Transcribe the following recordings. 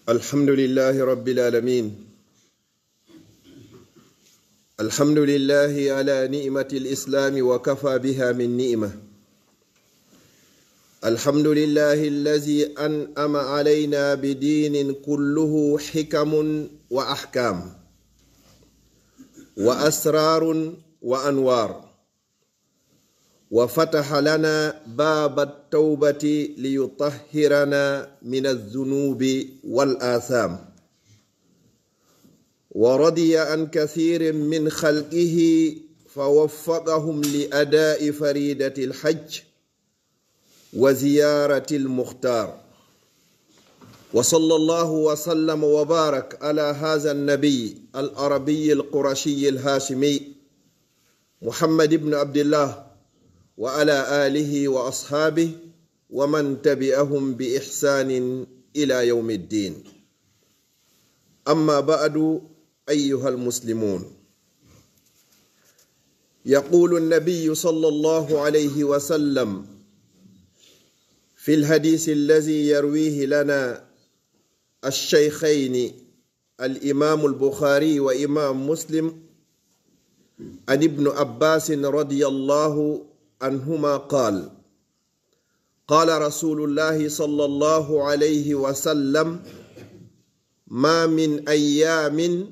الحمد لله رب العالمين. الحمد لله على نعمة الإسلام وكفى بها من نعمة. الحمد لله الذي أنعم علينا بدين كله حكم وأحكام وأسرار وأنوار، وفتح لنا باب التوبة ليطهرنا من الذنوب والآثام، ورضي عن كثير من خلقه فوفقهم لأداء فريدة الحج وزيارة المختار، وصلى الله وسلم وبارك على هذا النبي العربي القرشي الهاشمي محمد بن عبد الله وعلى آله وأصحابه ومن تبعهم بإحسان إلى يوم الدين. أما بعد، أيها المسلمون، يقول النبي صلى الله عليه وسلم في الحديث الذي يرويه لنا الشيخين الإمام البخاري وإمام مسلم عن ابن عباس رضي الله عنهما قال: قال رسول الله صلى الله عليه وسلم: ما من أيام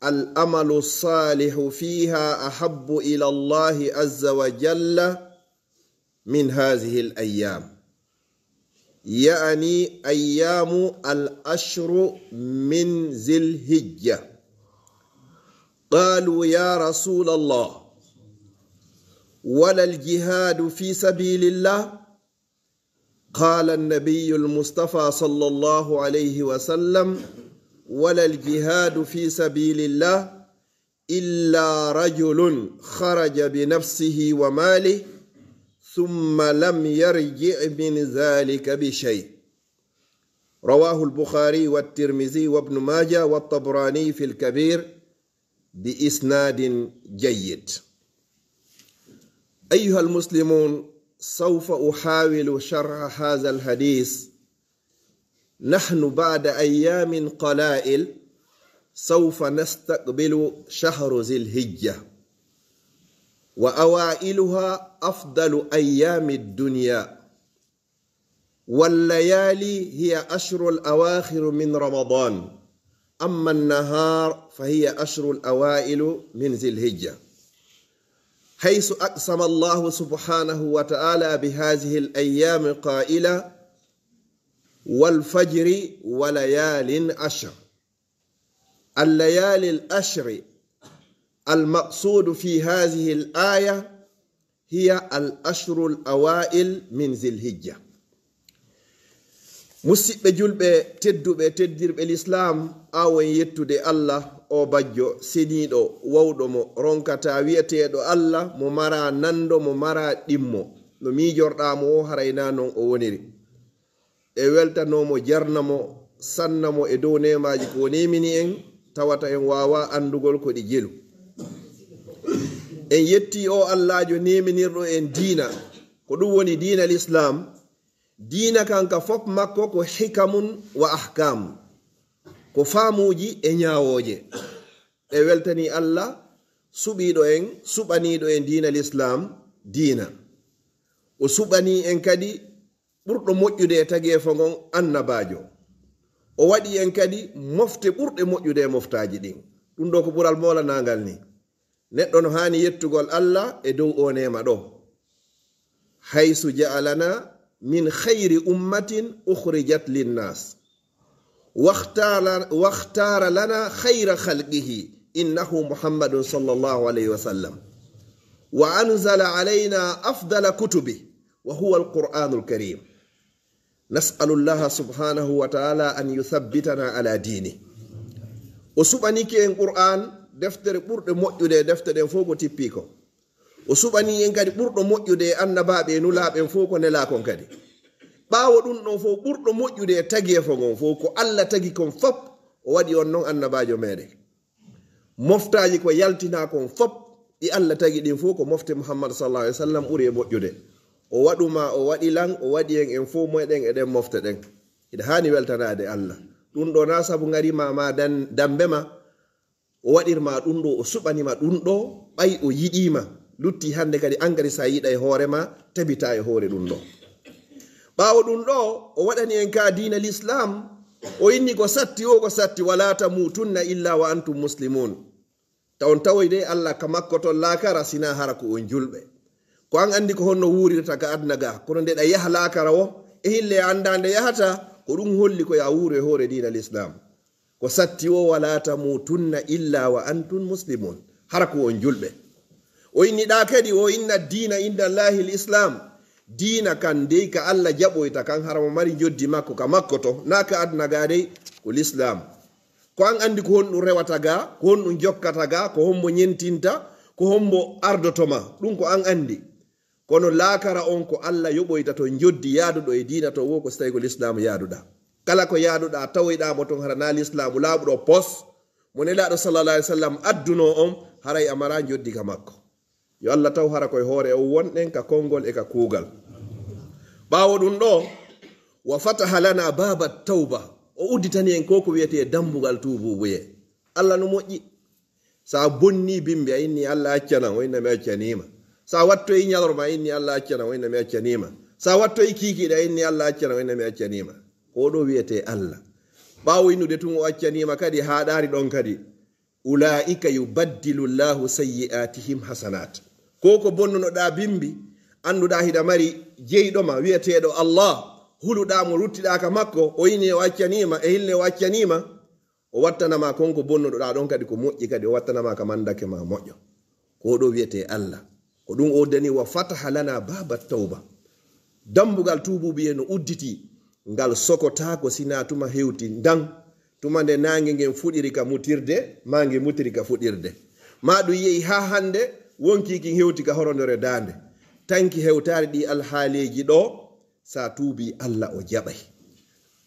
الأمل الصالح فيها أحب إلى الله عز وجل من هذه الأيام، يعني أيام الأشر من ذي الحجة. قالوا: يا رسول الله، ولا الجهاد في سبيل الله؟ قال النبي المصطفى صلى الله عليه وسلم: ولا الجهاد في سبيل الله إلا رجل خرج بنفسه وماله ثم لم يرجع من ذلك بشيء. رواه البخاري والترمذي وابن ماجه والطبراني في الكبير بإسناد جيد. أيها المسلمون، سوف أحاول شرح هذا الحديث. نحن بعد أيام قلائل سوف نستقبل شهر ذي الحجة، وأوائلها أفضل أيام الدنيا، والليالي هي أشهر الأواخر من رمضان، أما النهار فهي أشهر الأوائل من ذي الحجة، حيث أقسم الله سبحانه وتعالى بهذه الأيام قائلا: والفجر وليال عشر. الليالي العشر المقصود في هذه الآية هي الأشهر الأوائل من ذي الحجة. musidɓe julɓe tedduɓe teddirɓe l'islam, awen yettude Allah o bajjo seniɗo wawɗo mo ronkata wi'eteɗo Allah mo mara nando mo mara ɗimmo, no mijorɗamo o harayna non o woniri, e weltanomo jarnamo sannamo e dow nemaji ko nemini en, tawata en wawa andugol ko ɗi jelu. En yetti o Allahjo neminirɗo en diina, ko ɗum woni diina l'islam. Diina kanka fop makko ko hikamun wa ahkam, ko faamuji e nyaawoje. E weltani Allah suɓiɗo en, suɓaniɗo en diina l'islam diina. O suɓani en kadi ɓurɗo moƴƴude e tageefo ngon annabajo. O waɗi en kadi mofte ɓurɗe moƴƴude e moftaji ɗin. ɗum ɗo ko ɓural molanagal ni. Neɗɗo no hani yettugol Allah e dow o nema ɗo: haysu ja'alana min khayri ummatin ukhrijat linnas wakhtara lana khayra khalqihi innahu muhammadun sallallahu alayhi wa sallam wa anzala alayna afdala kutubi wa huwa alquranul karim. nas'alu llaha subhanahu wa ta'ala an yuthabbitana ala dini. O suɓaniki en qur'an, deftere ɓurɗe moƴƴude e deftere ɗen fof ko tippi ko. O suɓani en kadi ɓurɗo moƴƴude e annabaɓe e nulaɓen fof ko nelakon kadi. ɓaawo ɗum ɗon fof ɓurɗo moƴƴude e tageefo ngon fof ko Allah tagi kon fop, o waɗi on noon annabajo meɗen. moftaji ko yaltina kon fop ɗi Allah tagi ɗin fof ko mofte Muhammad sallallahu alaihi wasallam ɓuri e moƴƴude. o waɗuma o waɗi lan o waɗi en fof moyɗen eɗen mofta ɗen. ida hani weltanade Allah. ɗum ɗo na sabu ngari ma dambe ma o waɗirma ɗum ɗo o suɓanima ɗum ɗo ɓay o yiɗima lutti hande kadi angari sa yiɗa e hoore ma tabita e hoore ɗum ɗo ɓawo ɗum ɗo o waɗani en ka dina l'islam o inni ko satti wala tamutunna illa wa antum muslimun tawon tawoy de Allah ka makko ton laakara sina hara ko on julɓe ko an andi ko honno wurirta ka adna ga kono nde ɗa yaha laakara o e hille andande yahata ko ɗum holli ko ya wuuro e hoore dina l'islam ko satti wala tamutunna illa wa antum muslimun hara ko on julɓe o inni ɗa kadi o inna dina inda allahi l'islam dina kan dey ka Allah jaɓoyta kan haramo mari joddi makko ka makko to na ka adna ga dey ko l'islam ko an andi ko honɗum rewata ga ko honɗum jokkata ga ko hombo ñentinta ko hombo ardotoma ɗum ko an andi kono laakara on ko Allah yoɓoyta to joddi yaaduɗo e dina to wo ko so tawi ko l'islam yaaduɗa kala ko yaaduɗa tawoyɗamo ton hara na l'islamu laaɓuɗo pos mo nelaɗo sallallah alih w sallam adduno on haray amara joddi ka makko yo Allah taw hara koye hoore o wonɗen ka konngol e ka kuugal ɓaawo ɗum ɗo wa fataha lana baba tawba o udditani en ko wiyete dambugal tuububuye Allah no moƴƴi sa bonni bimbi a inni Allah accana o inna mi accanima sa wattoyi ñalorma inni Allah accana o inna mi accanima sa wattoyi kiikiɗa inni Allah accana o inna mi accanima ko ɗo wiyete Allah ɓaawo innude tun o accanima kadi ha ɗaari ɗon kadi ulaika yubaddilu llahu sayyi'atihim hasanat ko bonnunoɗa bimbi anduɗa hiɗa mari jeyɗoma wiyeteɗo Allah huluɗamo ruttiɗa ka makko o yini o accanima e hille o accanima o wattanama konko bonnuɗoɗa ɗon kadi ko moƴƴi kadi o wattanama ka mandake ma moƴƴo ko ɗo wiyete Allah ko ɗum o dani wa fataha lana baba tawba dambugal tububiye no udditi ngal sokotako sina tuma hewti ndan tuma nde nange ngen fuɗiri ka mutirde ma nge mutiri ka fuɗirde ma ɗum yehi ha hande wonkiki hewti ka horondore dande tanki hewtari ɗi alhaaleji ɗo sa tuubi Allah o jaɓay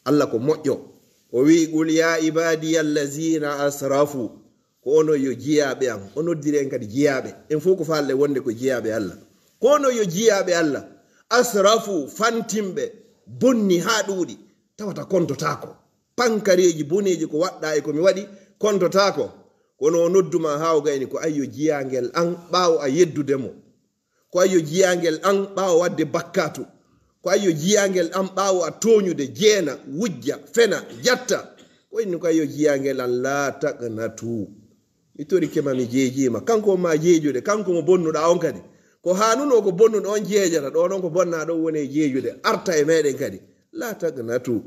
Allah ko moƴƴo o wi qul ya ibadiya allazina asrafu ko ono yo jiyaɓe am o noddiri en kadi jiyaɓe en fof ko falle wonde ko jiyaɓe Allah ko ono yo jiyaɓe Allah asrafu fantimɓe bonni ha ɗuuɗi tawata kontotako pankareji boneji ko waɗɗa e komi waɗi kontotako kono o nodduma ha o gayni ko ayyo jiyangel an ɓaawo a yeddudemo ko ayyo jiyangel an ɓaawo wadde bakkatu ko ayyo jiyangel an ɓaawo a toñude jeena wujja fena jatta ko inni ko ayyo jiyangel an la taqnatu mi tori kema mi jeejima kanko ma jeejude kanko mo bonnuɗa on kadi ko hanuno ko bonnuɗo on jeejata ɗo noon ko bonna ɗo woni jeejude arta e meɗen kadi la taqnatu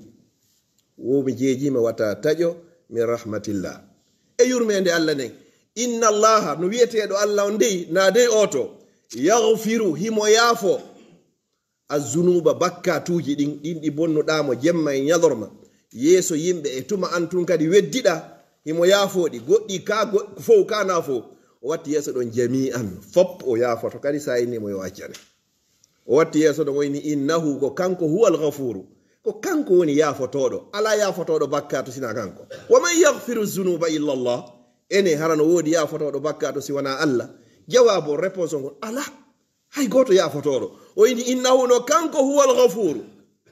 womi jeejima wata taƴo min rahmatillah e yurmede Allah nden inna allaha no wiyeteɗo Allah on dey na dey oto yaghfiru himo yaafo azunuba bakkatuji ɗin ɗi bonnuɗamo jemma e ñalorma yeeso yimɓe e tuma an tun kadi weddiɗa himo yaafoɗi goɗɗi ka fof kana fof o watti yeeso ɗon jami an fop o yaafoto kadi sa innimo yo accane o watti yeeso ɗon oyni innahu ko kanko huwal ghafuru ko kanko woni yaafotoɗo ala yaafotoɗo bakkatu sina kanko wa man yaghfiru zunuba illa Allah ene harano woodi yaafotoɗo bakkatu si wona Allah jawabu réponse on ala hay goto yaafotoɗo o yini innahu no kanko huwal ghafuru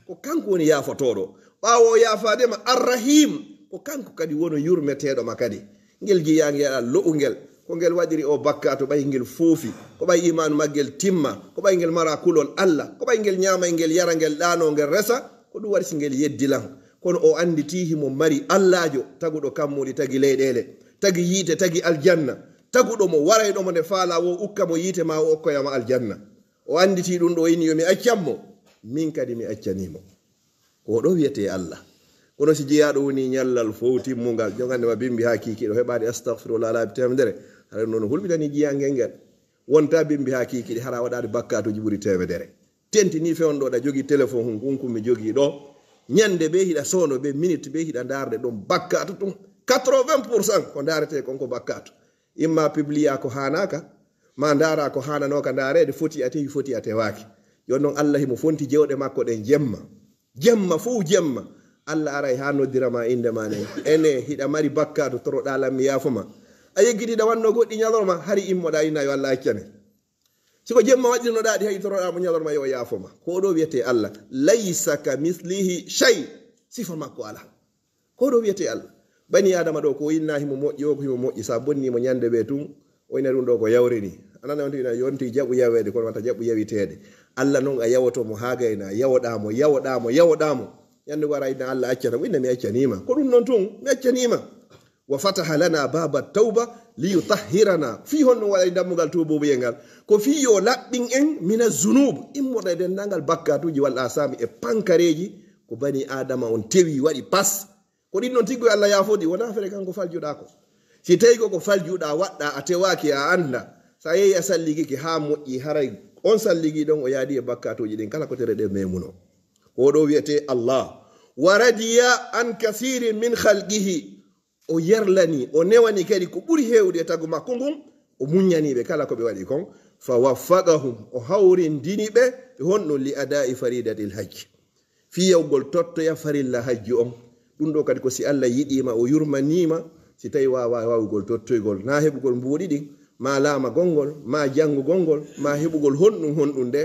ko kanko woni yaafotoɗo ɓawo yaafadema arrahim ko kanko kadi wono yurmeteɗo ma kadi ngel jiyangel lo'ungel ko ngel waɗiri o bakkatu ɓay ngel foofi ko ɓay imanu maggel timma ko ɓay ngel mara kulol Allah ko ɓay ngel ñamay ngel yara ngel ɗano ngel resa ko ɗum waɗi si ngel yeddilan kono o anditihi mo mari Allahjo taguɗo kammuɗi tagi leyɗele tagi yiite tagi aljanna taguɗo mo warayɗomo nde faala wo ukka mo yiite ma o okkoyama aljanna o anditi ɗum ɗo yini yomi accanmo min kadi mi accanimo ko ɗo wiyete Allah kono si jeeyaɗo woni ñallal fof timmugal jogandema bimbi ha kikiɗo heɓade astahfirullah laabi temedere hara noon hulɓitani jiyangel ngel wonta bimbi ha kikiɗi hara waɗade bakkatuji ɓuuri temedere tentini fewonɗo ɗa jogui téléphone hunkunkumi jogui ɗo ñande be hiɗa sowno be minute be hiɗa darde ɗum bakkatu ɗum 80% ko darete konko bakkatu imma publia ko hanaka ma dara ko hananoka darede foti ate foti atewaki yon noon Allah himo fonti jewɗe makko ɗen jemma fo jemma Allah aray ha noddirama inde ma nen ene hiɗa mari bakkatu toroɗa lammi yaafoma a yeggitiɗa wanno goɗɗi ñalorma hari immoɗa inna yo Allah accane siko jemma waɗirnoɗaɗi hay toroɗamo ñalorma yo yaafoma ko ɗo wiyete Allah laysa ka mislihi shay sifa makko ala ko do wiete Allah bani adama do ko inna himo moƴƴi o ko himo moƴƴi sa bonni mo nyande be tum o ina dum do ko yawrini anana on tina yonti jabu yawede ko wata jabu yawitede Allah non a yawoto mo hagayna yawodamo yande ko ara ina Allah accata winna mi accanima ko dum non tun mi accanima wa fataha lana baba tauba li yutahhirana fi honno wala dammugal tubo yengal ko fi yo labbin en mina zunub immoda den nangal bakkatuji wal asami e pankareji ko bani adama on tewi wadi pas ko din non tiggo Allah yafodi wona fere kanko faljuda ko si tawi ko faljuda wadda atewaki a anda sa yeyi a salligi ki ha moƴƴi haray on salligi don o yaadi e bakkatuji din kala ko tere de memuno o do wiete Allah waradiya an kathirin min khalqihi o yerlani o newani kadi ko buri hewde tagu makko ngum o munyani be kala ko be wadi kon fa waffaqahum o hawrin dinibe be honno li ada'i faridatil hajj fi yawgol totto ya farilla hajji on dum do kadi ko si Allah yidima o yurmanima si tawi wawugol tottoygol na hebugol mbuudi din ma laama gongol ma jangu gongol ma hebugol hondum de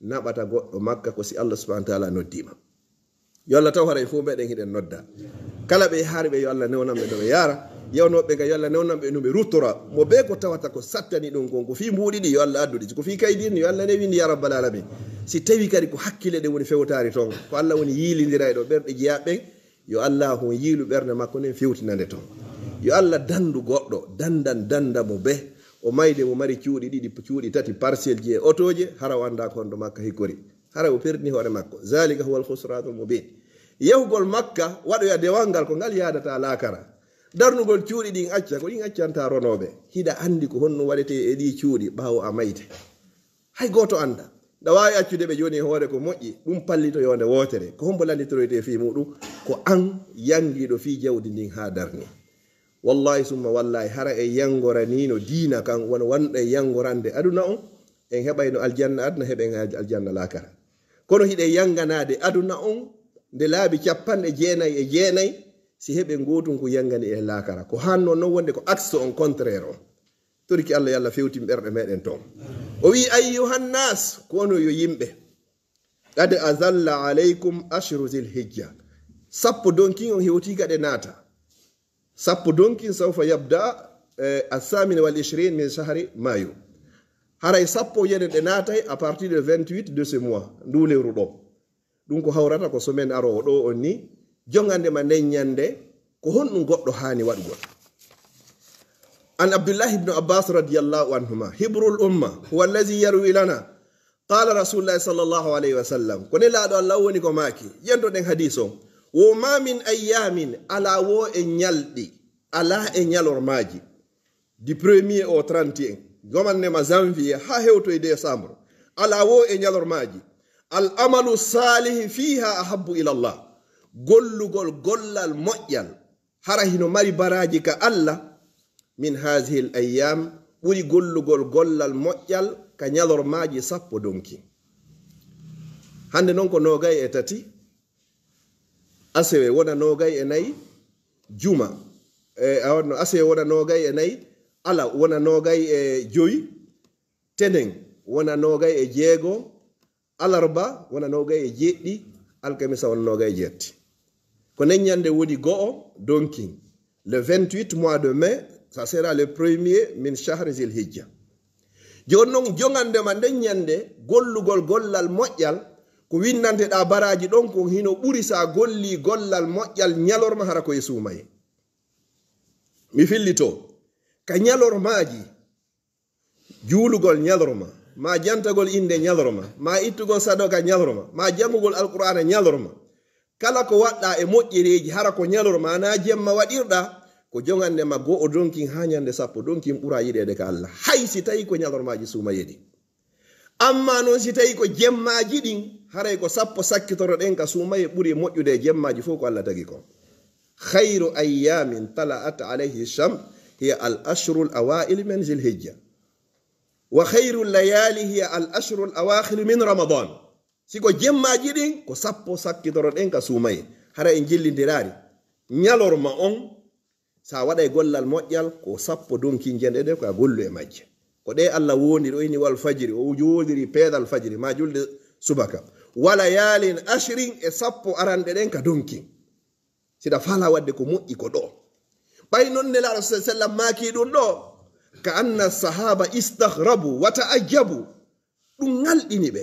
nabata goddo makka ko si Allah subhanahu wa ta'ala noddima yo Allah taw haray fu meden hiden nodda kala be harbe yo Allah newnambe do yara yawnobe ga yo Allah newnambe no be rutora mo be ko tawata ko sattani dum ko fi mbuudi di yo Allah addudi ko fi kaydin yo Allah newindi ya rabbal alamin si tawi kadi ko hakkile de woni fewtari ton ko Allah woni yilindira do berde jiyabe yo Allah ho yilu berne makko ne fewtinande ton yo Allah dandu goddo danda mo be o mayde mo mari ciudi didi ciudi tati parcelle je otoje hara wanda ko ndo makka hikori hara o perni hore makko zalika huwal khusranul mubin yahugol makka wado ya dewangal ko ngal yadata lakara darnugol ciudi din acca ko din accanta ronobe hida andi ko honno wadete e di ciudi bawo amayte hay goto anda da wawi accude be joni hore ko moƴƴi dum pallito yonde wotere ko hombo landitoroyte fi mudum ko an yangido fi jawdi din ha darni wallahi summa wallahi hara e yangorani no diina kan won wande yangorande aduna on en hebayno aljanna adna heben aljanna lakara kono hide yanganade aduna on de laabi cappande jeenay si hebe ngotun ko yangani e lakara ko hanno no wonde ko axe on contraire on toriki Allah yalla fewti berde meden ton o wi ayyuhan nas kono yo yimbe qad azalla alaykum ashru zil hijja sappo donkin on hewti gade nata sappo donkin sawfa yabda as-samin wal 20 min shahri mayu haray sappo yede de natay à partir de 28 de ce mois ndule rudo dum ko hawrata ko semaine aro do onni jongande ma nenyande ko honnum goddo hani wadugol an abdullah ibn abbas radiyallahu anhuma hibrul umma huwa allazi yarwi lana qala rasulullah sallallahu alayhi wa sallam ko ne laado Allah woni ko maki yendo den hadiso wo ma min ayamin ala wo e nyaldi ala e nyalormaji du 1er au 31 gomanne ma janvier ha hewto e décembre ala wo e nyalormaji al amalu salih fiha ahabbu ila Allah gollugol gollal moƴƴal hara hino mari baraji ka Allah min hadhihi al ayyam buri gollugol gollal moƴƴal ka nyalormaji sappo donki hande non ko nogay e tati asewe wona nogay e nayi juma awno asewe wona nogay e nayi ala wona nogay e joyi tenen wona nogay e jeego alarba wona nogay e jeɗɗi alkamisa wona nogay e jetti ko nenyande woni go'o donki le 28 mois de mai ça sera le premier min shahr zil hijja jonnon jongande ma nenyande gollugol gollal moƴƴal ko winnante da baraji don ko hino buri sa golli gollal moƴƴal nyalorma hara ko yesumay mi fillito ka nyalormaji juulugol nyalorma ma jantagol inde nyalorma ma ittugol sadoka nyalorma ma jangugol alqur'ana nyalorma kala ko wadda e moƴƴereji hara ko nyalorma na jemma wadirda ko jongande ma go o donkin hanyande sappo donkin bura yidede ka Allah hay si tayi ko nyalormaji sumayedi amma non si tawi ko jemmaji din haray ko sappo sakkitoro den ka sumaye buri moƴƴude jemmaji fo ko Allah tagi ko khairu ayyamin tala'at alayhi sham hiya al ashru al awail min zil hijja wa khairu layali hiya al ashru al awakhir min ramadan siko jemmaji din ko sappo sakkitoro den ka sumaye hara en jillindirari nyalorma on sa wada gollal moƴƴal ko sappo donki jende de ko gollu e majje ko de Allah woni do ini wal fajri o jodiri pedal fajri ma julde subaka wala yalin ashrin e sappo arande den ka donki sida fala wadde ko moƴƴi ko ɗo ɓay noon nelaɗo sa sallam maaki ɗum ɗo ka anna sahaba istaghrabu wa ta'ajjabu ɗum ngalɗini ɓe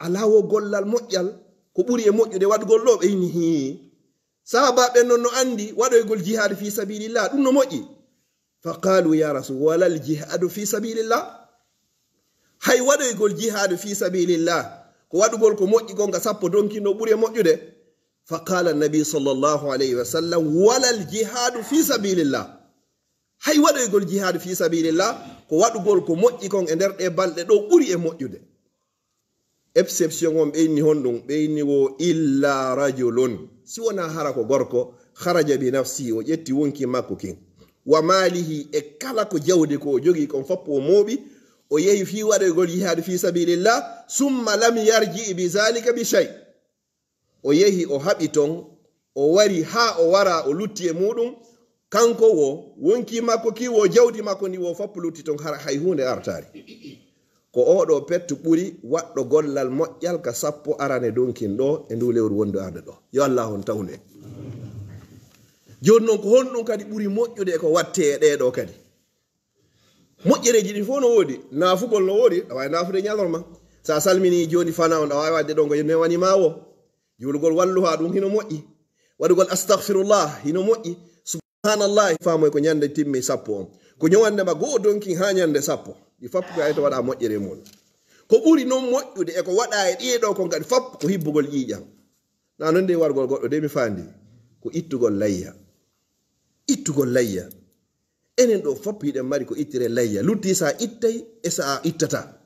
alawo gollal moƴƴal ko ɓuri e moƴƴude waɗgol ɗo ɓe yini hi sahaba ɓen noon no andi waɗoygol jihad fi sabilillah ɗum no moƴƴi fa qalu ya rasul walal jihadu fi sabilillah hay waɗoygol jihadu fi sabilillah ko waɗugol ko moƴƴi gonga sappo donki no ɓuri e moƴƴude fa qala nabi sallallahu alayhi wa sallam walal jihadu fi sabilillah hay waɗoygol jihadu fi sabilillah ko waɗugol ko moƴƴi kon e nder ɗe balɗe ɗo ɓuri e moƴƴude exception on ɓeyni honɗum ɓeyni wo illa rajulun si wona hara ko gorko kharaja bi nafsi o ƴetti wonki makko kin wa malihi e kala ko jawdi ko o jogi kon foppo o mooɓi o yehi fi waɗoygol jihadu fi sabilillah summa lam yarji bi zalika bi shay o yehi o haɓi ton o wari ha o wara o lutti e muɗum kanko wo wonki makko ki wo jawdi makko ni wo foppo lutti ton hara hay hunde artari ko oɗo pettu ɓuri waɗɗo gollal moƴƴal ka sappo arane donkin ɗo e ndu lewru wondu arde ɗo yo Allah hon tawne joni noon ko honɗum kadi ɓuri moƴƴude ko watte e ɗeɗo kadi moƴƴereji ɗi fof no woodi naafugol no woodi a wawi naafude ñalorma sa salmini joni fana on a wawi wadde ɗon ko ne wanima wo julugol walluha ɗum hino moƴƴi waɗugol astaghfirullah hino moƴƴi subhanallah famoy ko ñande timmi sappo on ko ñowandema goo donkin ha ñande sappo ɗi fappu ko ayto waɗa moƴƴere mum ko ɓuri noon moƴƴude e ko waɗa e ɗiɗo kon kadi fappu ko hibbugol ƴiƴam na noon nde wargol goɗɗo de mi fandi ko ittugol layya enen ɗo foppu hiɗen mari ko ittire layya lutti sa ittay e sa ittata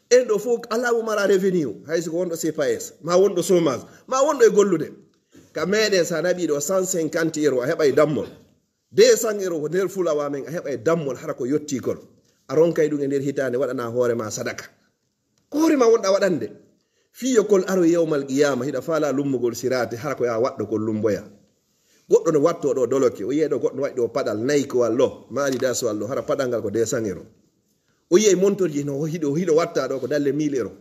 en ɗo fof alamu mara revenu hayso ko wonɗo CPS ma wonɗo chômage ma wonɗo e gollude ka meɗen sa naɓiɗo 150 euro a heɓay dammol 200 euro ko nder fulawa men a heɓay dammol hara ko yettikol a ronkay ɗum e nder hitande waɗana hoorema sadaka ko hoorema wonɗa waɗande fiyo kol aro yewmal qiyama hiɗa faala lummugol sirate hara ko ya waɗɗo kol lumboya goɗɗo no watto ɗo doloke o yiyeɗo goɗɗo waɗi ɗo paɗal nayi ko wallo maɗi daso wallo hara paɗal ngal ko 200 euro o yiyey montorji no hiɗo watta ɗo ko dalle 1000 euro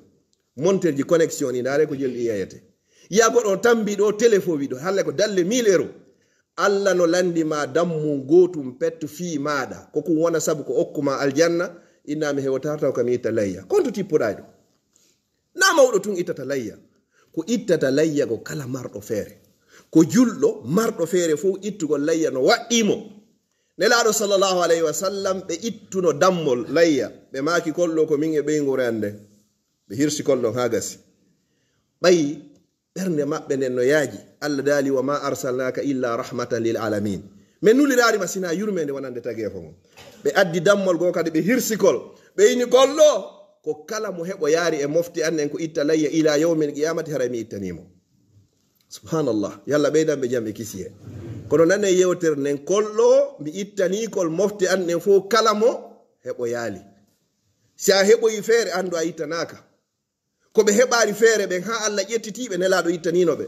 montorji connexion ni dare ko jelɗi yeyete yiya goɗɗo tambi ɗo téléphone wi ɗo halle ko dalle 1000 euro Allah no landima dammu gotum pettu fi maɗa kokum wona sabu ko okkuma aljanna innami hewotartaw kam itta layya konto tippuɗa ɗo na mawɗo tun ittata layya ko ittata layya ko kala marɗo feere ko julɗo marɗo feere fof ittugol layya no waɗɗimo nelaɗo sallallahu alayhi wa sallam ɓe ittuno dammol layya ɓe maaki kolɗo ko min e ɓeygore ande ɓe hirsi kolɗon ha gasi ɓayi ɓernde maɓɓe nden no yaaji Allah daali wa ma arsalnaka illa rahmatan lil alamin min nulirarima sina yurmede wonande tagefo mum ɓe addi dammol goo kadi ɓe hirsikol ɓe yini kolɗo ko kala mo heɓo yaari e mofti annen ko itta layya ila yawmil qiyamati hara mi ittanimo subhanallah yalla ɓeydan ɓe jam ɓe kisi he kono nane yewtere nden kolɗo mi ittanikol mofti annen fof kala mo heɓo yaali si a heɓoyi feere andu a ittanaka ko ɓe heɓari feere ɓen ha Allah ƴettitiɓe nelaɗo ittaninoɓe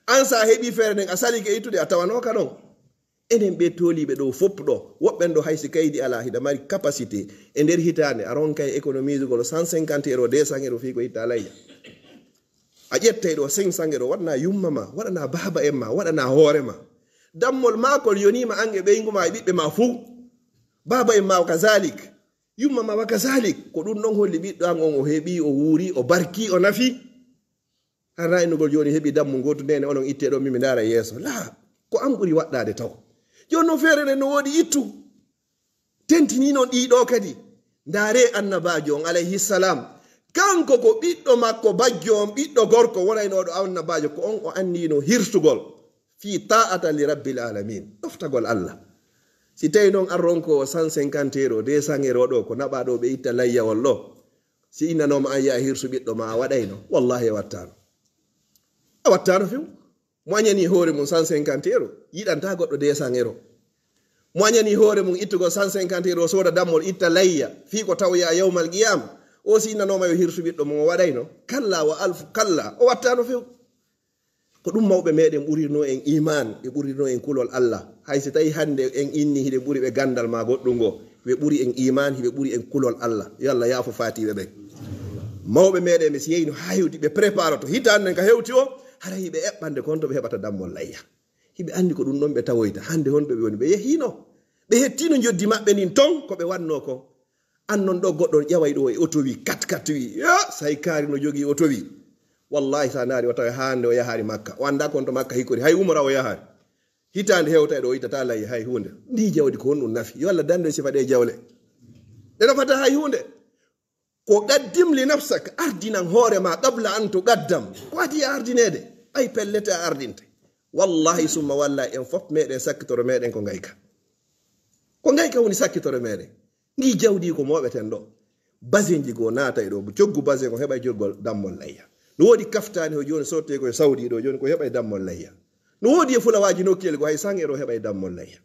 an sa heɓi feere nden a salike ittude a tawanoka ɗon enen ɓe toliɓe ɗo fopp ɗo woɓɓen ɗo haysi kaydi ala hiɗa mari capacité e nder hitande a ronkay économise gol 150 euro 200 euro fi ko itta layya a ƴettay ɗo 500 euro waɗana yumma ma waɗana baba en ma waɗana hoore ma dammol makol yonima an e ɓeyguma e ɓiɓɓe ma fuu baba en ma wa kazalik yumma ma wa kazalik ko ɗum ɗon holli ɓiɗɗo an on o heɓi o wuuri o barki o nafi han raynugol joni heɓi dammu gotu ndene onon itte ɗo mimi dara yeeso la ko an ɓuri waɗɗade taw joni no feere nde no woodi ittu tentini non ɗiɗo kadi ndaare annabajo on alayhi salam kanko ko ɓiɗɗo makko bajjo on ɓiɗɗo gorko wonaynoɗo annabajo ko on o andino hirtugol fi ta'ata li rabbil alamin ɗoftagol Allah si tawi noon an ronko 150 euro 200 euro ɗo ko naɓa ɗo ɓe itta layyawol ɗo si innanoma an yiya hirsu ɓiɗɗo ma a waɗayno wallahi a wattano few moñani hoore mum 150 euro yiɗanta goɗɗo 200 euro moñani hoore mum ittugo 150 euro soda dammol itta layya fi ko tawya yawmal qiyama o si innanoma yo hirsu ɓiɗɗo mum o waɗayno kalla wa alfu kalla o wattano few ko ɗum mawɓe meɗen ɓurirno en iman ɓe ɓurirno en kulol Allah haysi tawi hande en inni hiɗe ɓuri ɓe gandal ma goɗɗum ngo ɓe ɓuri en iman hiɓe ɓuri en kulol Allah yo Allah yaafo fatiɓe ɓen mawɓe meɗen ɓe si yeyno ha hewti ɓe prépare to hitande ka hewti o hara hiɓe eɓɓande konto ɓe heɓata dammol layya hibe andi ko dum non be tawoyta hande honto be woni be yehino be hettino joddi mabbe nin ton ko be wanno ko annon do goddo ƴaway do e auto wi kat wi ya say kaari no jogi auto wi wallahi sanari wata hande o yahari makka o anda kon to makka hikori hay umra o yahari hitande hewta do itata lay hay hunde ndi jawdi ko honno nafi yo Allah dande sifa de jawle de nafata hay hunde ko gaddim li nafsak ardinan hore ma qabla an tuqaddam ko adi ardinede ay pellete ardinte wallahi summa wallahi en fop meden sakkitoro meden ko ngayka woni sakkitoro meden ndi jawdi ko mobeten do basenji go naata do coggu basen ko heba joggol dammol layya no wodi kaftani ho joni sotte ko saudi do joni ko heba dammol layya no wodi fulawaji nokkel go hay sangero heba dammol layya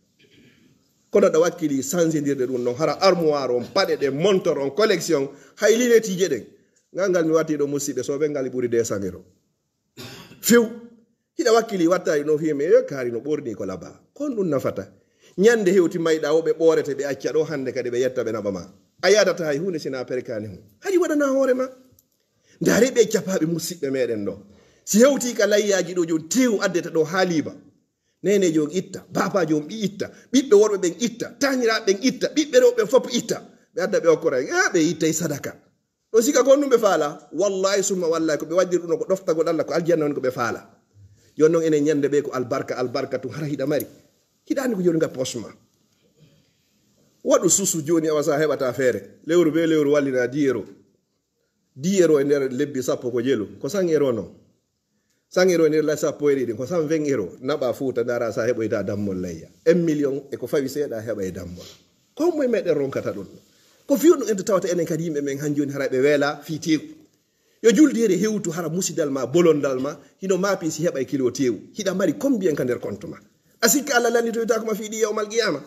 kono da wakkili sanzindirde dum non hara armoire on pade de montor on collection hay lineti jeden ngangal mi wati do musibe so be ngal buri de sangero few hida wakkili watta no fi me kari no borni ko laba kon dum nafata nyande hewti mayda wobe borete be accia do hande kade be yetta be nabama ayadata hay hunde sina perkani hu hadi wadana hore ma ndare be capaabe musibbe meden do si hewti ka layyaji do jon tew addeta do haliba nene jog itta baba jom itta bibbe worbe ben itta tanira ben itta bibbe rewbe fop itta be adda be okora be itta sadaka do sika ko numbe faala wallahi summa wallahi ko be waddi dum ko dofta go dalla ko aljanna on ko be faala jonnon ene nyande be ko albarkatu hara hida mari hidani ko joni ga posma wadu susu joni awasa hebata fere lewru be lewru wallina €10 e nder lebbi sappo ko jelu ko €100 no €100 e nder la sappo e ko €120 naba fuuta dara sa heboyta dammol layya 1 million e ko fawi seeda hebay dammol ko moy meden ronkata dum ko fiyo no enta tawata enen kadi yimbe men hanjoni harabe wela fitiku yo juldire hewtu hara musidal ma bolondal ma hino mapi si hebay kilo tewu hida mari combien ka nder compte ma asika alla lani to ta ko ma fiidi yawmal qiyama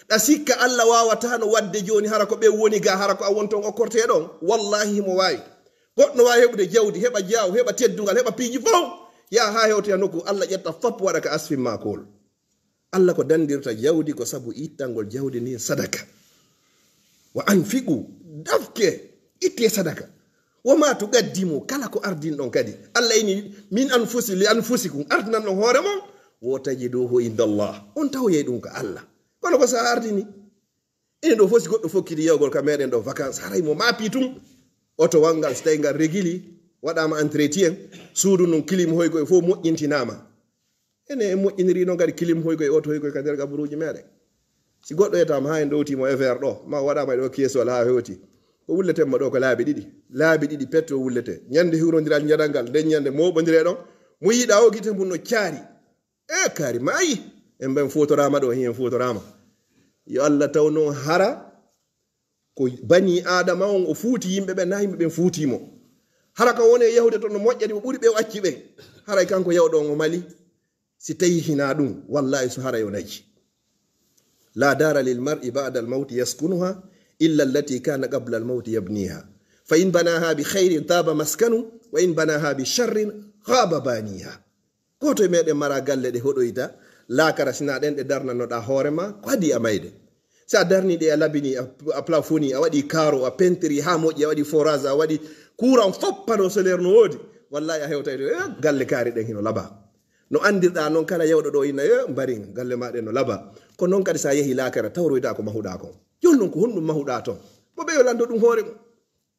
asika alla wawata no wadde joni hara ko be woni ga hara ko a wonton o korte don wallahi mo wayi goddo wa hebude jawdi heba jaaw heba teddungal heba piiji fo ya ha hewte noku alla jetta fop wada ka asfi makol alla ko dandirta jawdi ko sabu ittangol jawdi ni sadaka wa anfiqu dafke itte sadaka wama tuqaddimu kala ko ardin don kadi alla ini min anfusi li anfusikum ardinan no hore mon wotajiduhu indallah on tawye dum ka alla kono ko sa ardini ene do fosi goddo fokkidi yawgol ka meden do vacances haray mo mapi tum auto wangal staygal regili wadama entretien suudu non kilim hoygo fo moƴƴintinama ene moƴƴiniri no gadi kilim hoygo e auto hoygo ka der gaburuji mede si goddo etama ha en dowtimo e ver do ma wadama do keso la hewti ko wullete ma do ko laabi didi petto wullete nyande hiwrondiral nyadangal den nyande mobondire don mo yida o gite mun no ciari e kari mayi en ben fotorama do hen fotorama yo Allah tawno hara ko bani adama on o fuuti yimbe be na yimbe ben fuutimo hara ka woni yahude to no mojjadi o buri be acci be hara kanko yawdo on o mali si tayi hina dum wallahi su hara yo naji la dara lil mar'i ba'da al maut yaskunuha illa allati kana qabla al maut yabniha fa in banaha bi khairin taba maskanu wa in banaha bi sharrin khaba baniha ko to mede mara galle de hodoyta la karasina den de darna no da horema ko adi amayde sa darni de labini a plafoni a wadi karo a pentri ha moji a wadi foraza a wadi kuran foppano soler no wodi wallahi a hewta galle kari den hino laba no andirda non kala yewdo do ina mbari galle ma den no laba ko non kadi sa yehi lakara tawroyda ko mahuda ko jonnon ko hondum mahuda to bo be lando dum hore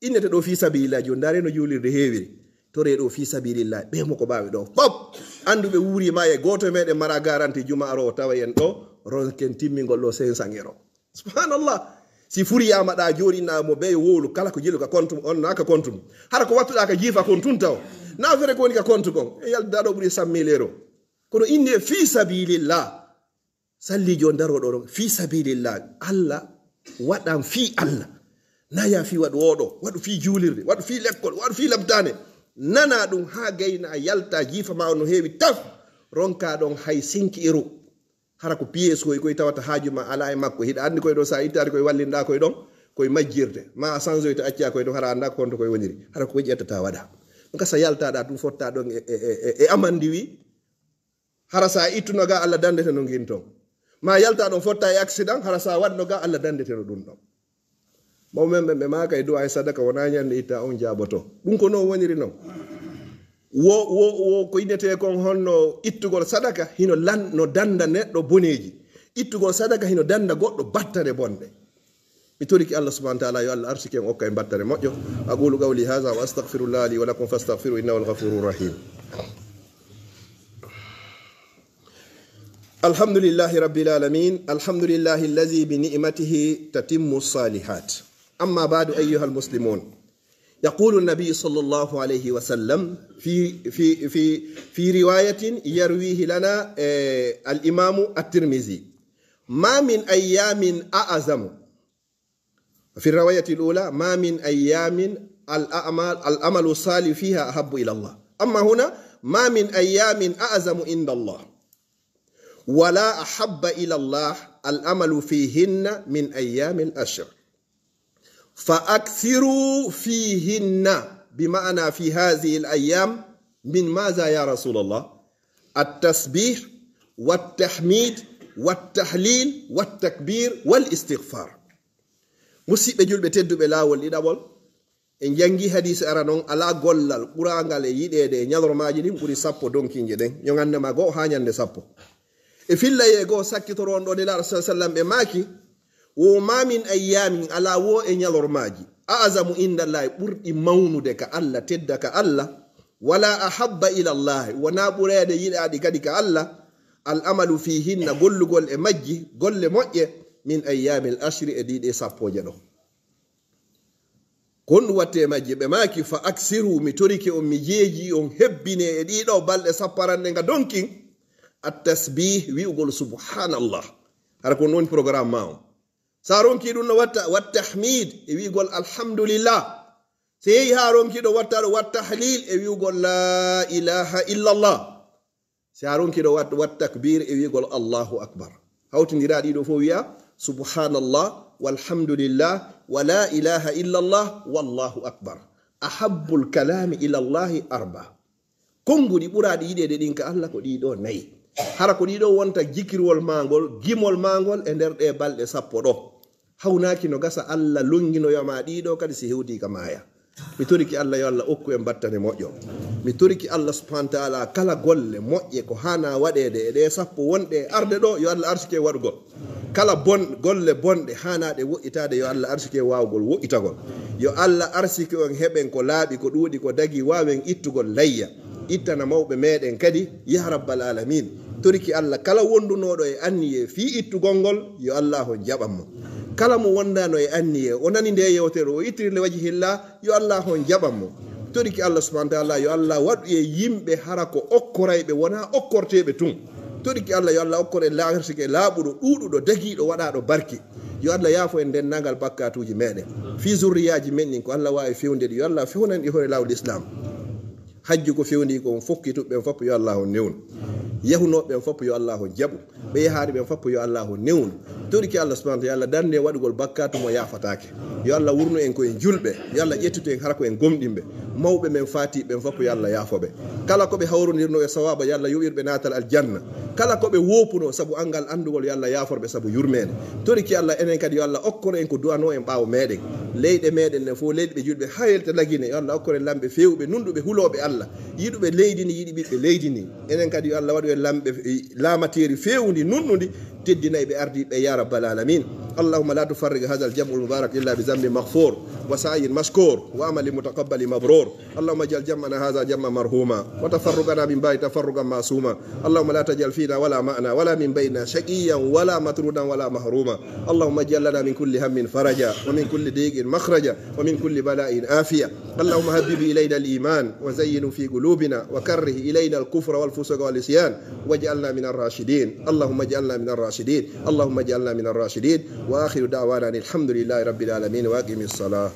innete do fi sabilillah jo ndare no julirde heewiri tore do fi sabilillah be mo ko baawi do pop andube wuri ma e goto mede mara garanti juma aro tawayen do ronken timmingol do 500 euro subhanallah si furiyama da jori na mo be wolu kala ko jelu ka kontum on naka kontum hara ko wattuda ka jifa kontun taw na fere ko ni ka kontu kon e yalda do buri 100.000 euro kono inde fi sabilillah salli jo ndaro do fi sabilillah Allah wadam fi Allah na ya fi wad wodo wadu fi julirde wadu fi lekkol wadu fi labdane nana dum ha gayna yalta jifa ma no heewi taf ronka don hay 5 euro hara ko pièce koy tawata haajuma ala e makko hida andi koy do sa ittari koy wallinda koy don koy majjirde ma sanjoyta accia koy don hara anda ko koy woniri hara ko jettata wada donc sa yalta da dum fotta don e amandi wi hara sa ittuno ga Allah dandete no ginto ma yalta don fotta e accident hara sa wadno ga Allah dandete no dum don mawmembe be ma kay do ay sadaka wona nyande itta on jaboto dum ko no woniri non wo ko inete kon honno ittugol sadaka hino lan no danda neddo boneji ittugol sadaka hino danda goddo battare bonde mi toriki Allah subhanahu wa ta'ala yo Allah arsike en okka e battare moƴƴo aqulu qawli hadha wa astaghfirullah li wa lakum fastaghfiru innahu al-ghafurur rahim alhamdulillahi rabbil alamin alhamdulillahi alladhi bi ni'matihi tatimmu as-salihat amma ba'du ayyuha al-muslimun يقول النبي صلى الله عليه وسلم في رواية يرويه لنا الإمام الترمذي ما من أيام أعظم في الرواية الأولى ما من أيام الأمل الصالح فيها أحب إلى الله أما هنا ما من أيام أعظم عند الله ولا أحب إلى الله الأمل فيهن من أيام الأشهر فأكثروا فيهن بمعنى في هذه الأيام من ماذا يا رسول الله التسبيح والتحميد والتحليل والتكبير والاستغفار مسيب جول بتدو بلاول إدابول إن جنجي حديث أرانون على غلال قرانغال يدي نيادر ماجدين قري سابو دونكين جدين يونغان نما غو هانيان دي سابو إفلا يغو ساكي ترون دو دي الله صلى الله عليه وسلم بماكي وما من أيام على و إنيالور ماجي أعظم عند الله برد مونو دك الله تدك الله ولا أحب إلى الله ونابر يد يدي كدك الله الأمل فيهن قل إمجي قل مؤي من أيام الأشر إديد إسابو جنو كن واتمجي بماكي فأكسروا متوريك أمجيجي هبيني إديدو بل إسابران نغا دونكين التسبيح ويقول سبحان الله هركون نون program ماو سارون كيدو والتحميد ويقول الحمد لله سي هارون كيدو والتحليل ويقول لا إله إلا الله سارون كيدو والتكبير ويقول الله أكبر هاو تنجرا ديدو فويا سبحان الله والحمد لله ولا إله إلا الله والله أكبر أحب الكلام إلى الله أربع كونغو دي برا دي دينك الله كو ديدو ناي hara ko dido wonta jikirwol mangol gimol mangol e nder de balde sappo do hawnaki no gasa alla longino yama dido kadi si hewdi kamaya mi toriki alla yo alla okku en battane moƴƴo mi toriki alla subhanahu wa ta'ala kala golle moƴƴe ko hana wadede de sappo wonde arde do yo alla arsike wadugol kala golle bonde hana de wo'itade yo alla arsike wawgol wo'itagol yo alla arsike on heben ko laabi ko duudi ko dagi wawen ittugol layya ittana mawbe meden kadi ya rabbal alamin toriki Allah kala wondunodo e anniye fi ittugol ngol yo Allah ho jabammo kala mo wondano e anniye onani de yewtere o itirle wajhillah yo Allah ho jabammo toriki Allah subhanahu wa ta'ala yo Allah wadu e yimbe harako okkoraybe wona okkortebe tun toriki Allah yo Allah okkore laarsike laabudo duududo dagido wadado barki yo Allah yaafo en den nagal bakkatuji meden fi zurriyaji men ko Allah waawi fewnde yo Allah fewnan di hore lawul islam hajju ko fewndi ko fokki tubbe fop yo Allah newn yahunoɓe fop yo Allah jabu be yahaari ɓe fop yo Allah newnu toriki Allah subhanahu wa ta'ala dande wadugol bakkatu mo yafatake yo Allah wurno en ko en julbe yo Allah ƴettuto en harako en gomdimbe mawbe men faati ɓe fop yo Allah yafobe kala ko be hawrondirno e sawaba yo Allah yoɓirɓe natal aljanna kala ko be wopuno sabu angal andugol yo Allah yaforɓe sabu yurmede toriki Allah enen kadi yo Allah okkoro en ko duwano en ɓaawo meɗen leyɗe meɗen ne fo leyɗe ɓe julɓe hayelta lagine yo Allah okkore lamɓe fewɓe nunduɓe huloɓe Allah yiɗuɓe leydi ni yiɗi ɓiɓɓe leydi ni enen kadi yo Allah waɗu en lamɓe laamateri fewndi nunnundi teddinayi ɓe ardiɓe ya rabbal alamin اللهم لا تفرق هذا الجمع المبارك إلا بذنب مغفور وسعي مشكور وعمل متقبل مبرور اللهم اجعل جمعنا هذا جمع مرحوما وتفرقنا من بعد تفرقا معصوما اللهم لا تجعل فينا ولا معنا ولا من بيننا شقيا ولا مطرودا ولا محروما اللهم اجعل لنا من كل هم فرجا ومن كل ضيق مخرجا ومن كل بلاء عافية اللهم هبب إلينا الإيمان وزين في قلوبنا وكره إلينا الكفر والفسوق والعصيان واجعلنا من الراشدين اللهم اجعلنا من الراشدين اللهم اجعلنا من الراشدين وآخر دعوانا الحمد لله رب العالمين وأقم الصلاة